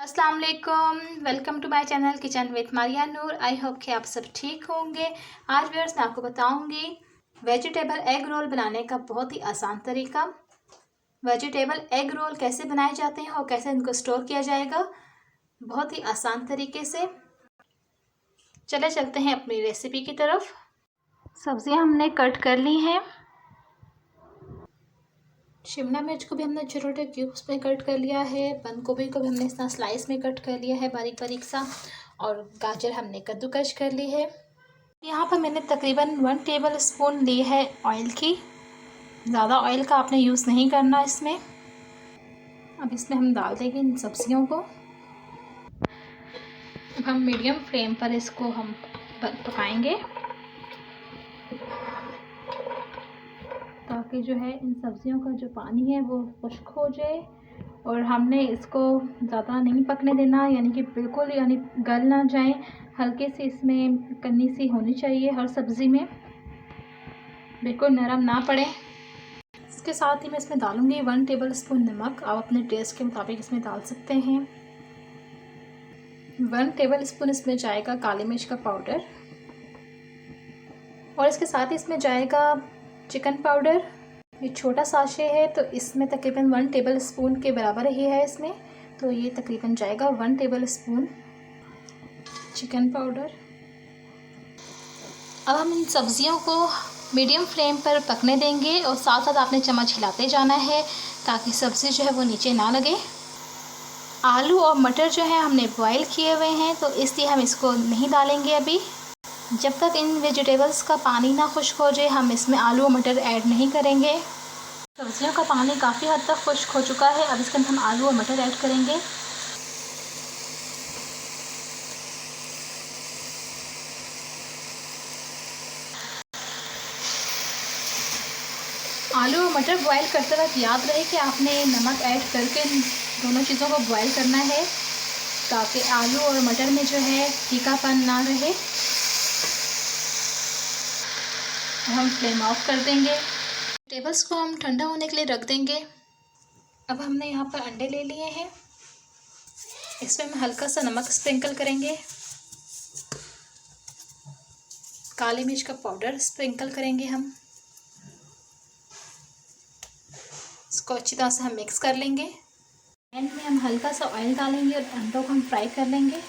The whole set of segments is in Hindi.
अस्सलाम वालेकुम, welcome to my channel kitchen with Maria Noor. I hope कि आप सब ठीक होंगे। आज व्यूअर्स मैं आपको बताऊंगी वेजिटेबल एग रोल बनाने का बहुत ही आसान तरीका। वेजिटेबल एग रोल कैसे बनाए जाते हैं और कैसे इनको स्टोर किया जाएगा बहुत ही आसान तरीके से। चले चलते हैं अपनी रेसिपी की तरफ। सब्जियां हमने कट कर ली हैं। शिमला मिर्च को भी हमने छोटे छोटे क्यूब्स में कट कर लिया है। बंद गोभी को भी हमने इस तरह स्लाइस में कट कर लिया है बारीक बारीक सा। और गाजर हमने कद्दूकश कर ली है। यहाँ पर मैंने तकरीबन 1 टेबल स्पून ली है ऑयल की। ज़्यादा ऑयल का आपने यूज़ नहीं करना इसमें। अब इसमें हम डाल देंगे इन सब्जियों को। अब हम मीडियम फ्लेम पर इसको हम पकाएंगे ताकि जो है इन सब्जियों का जो पानी है वो खुश्क हो जाए। और हमने इसको ज़्यादा नहीं पकने देना, यानी कि बिल्कुल गल ना जाए। हल्के से इसमें कन्नी सी होनी चाहिए हर सब्ज़ी में, बिल्कुल नरम ना पड़े। इसके साथ ही मैं इसमें डालूँगी 1 टेबल स्पून नमक। आप अपने टेस्ट के मुताबिक इसमें डाल सकते हैं। 1 टेबल स्पून इसमें जाएगा काली मिर्च का पाउडर। और इसके साथ ही इसमें जाएगा चिकन पाउडर। ये छोटा साशे है तो इसमें तकरीबन 1 टेबल स्पून के बराबर ही है इसमें, तो ये तकरीबन जाएगा 1 टेबल स्पून चिकन पाउडर। अब हम इन सब्ज़ियों को मीडियम फ्लेम पर पकने देंगे और साथ साथ आपने चम्मच हिलाते जाना है ताकि सब्ज़ी जो है वो नीचे ना लगे। आलू और मटर जो है हमने बॉईल किए हुए हैं, तो इसलिए हम इसको नहीं डालेंगे अभी। जब तक इन वेजिटेबल्स का पानी ना खुश्क हो जाए हम इसमें आलू और मटर ऐड नहीं करेंगे। सब्जियों का पानी काफ़ी हद तक खुश्क हो चुका है। अब इसके अंदर हम आलू और मटर ऐड करेंगे। आलू और मटर बॉईल करते वक्त याद रहे कि आपने नमक ऐड करके इन दोनों चीज़ों को बॉईल करना है ताकि आलू और मटर में जो है फीकापन ना रहे। हम फ्लेम ऑफ कर देंगे। वेजिटेबल्स को हम ठंडा होने के लिए रख देंगे। अब हमने यहाँ पर अंडे ले लिए हैं। इसमें हम हल्का सा नमक स्प्रिंकल करेंगे, काली मिर्च का पाउडर स्प्रिंकल करेंगे हम। इसको अच्छी तरह से हम मिक्स कर लेंगे। एंड में हम हल्का सा ऑयल डालेंगे और अंडों को हम फ्राई कर लेंगे।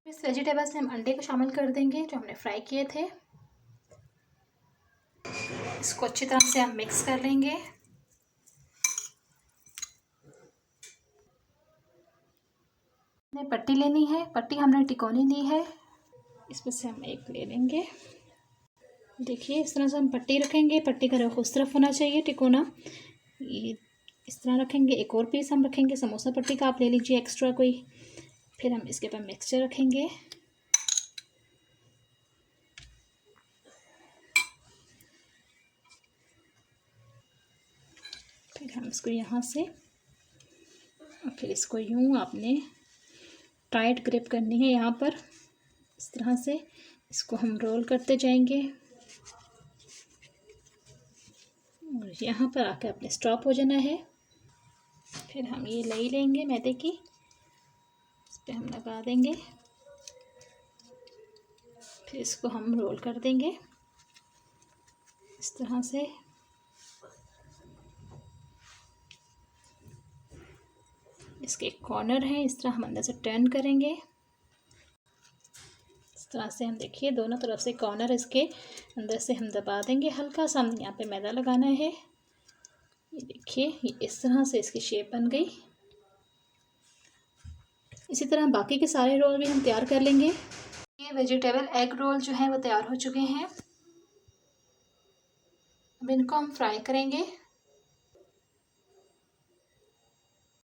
इस वेजिटेबल्स में हम अंडे को शामिल कर देंगे जो हमने फ्राई किए थे। इसको अच्छी तरह से हम मिक्स कर लेंगे। हमने पट्टी लेनी है, पट्टी हमने तिकोनी ली है। इसमें से हम एक ले लेंगे। देखिए इस तरह से हम पट्टी रखेंगे। पट्टी का रुख उस तरफ होना चाहिए तिकोना। ये इस तरह रखेंगे। एक और पीस हम रखेंगे समोसा पट्टी का, आप ले लीजिए एक्स्ट्रा कोई। फिर हम इसके ऊपर मिक्सचर रखेंगे। फिर हम इसको यहाँ से और फिर इसको यूँ आपने टाइट ग्रिप करनी है यहाँ पर। इस तरह से इसको हम रोल करते जाएंगे और यहाँ पर आके अपने स्टॉप हो जाना है। फिर हम ये लई लेंगे मैदे की, इस पर हम लगा देंगे। फिर इसको हम रोल कर देंगे इस तरह से। इसके एक कॉर्नर है, इस तरह हम अंदर से टर्न करेंगे। इस तरह से हम देखिए दोनों तरफ से कॉर्नर इसके अंदर से हम दबा देंगे। हल्का सा हम यहाँ पे मैदा लगाना है। ये देखिए ये इस तरह से इसकी शेप बन गई। इसी तरह बाकी के सारे रोल भी हम तैयार कर लेंगे। ये वेजिटेबल एग रोल जो है वो तैयार हो चुके हैं। अब इनको हम फ्राई करेंगे।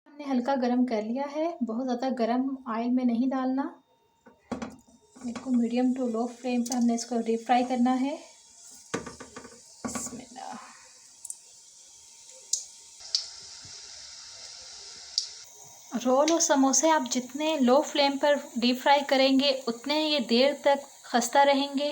हमने हल्का गरम कर लिया है, बहुत ज़्यादा गरम ऑयल में नहीं डालना। इसको मीडियम टू लो फ्लेम पे हमने इसको डीप फ्राई करना है। रोल और समोसे आप जितने लो फ्लेम पर डीप फ्राई करेंगे उतने ये देर तक खस्ता रहेंगे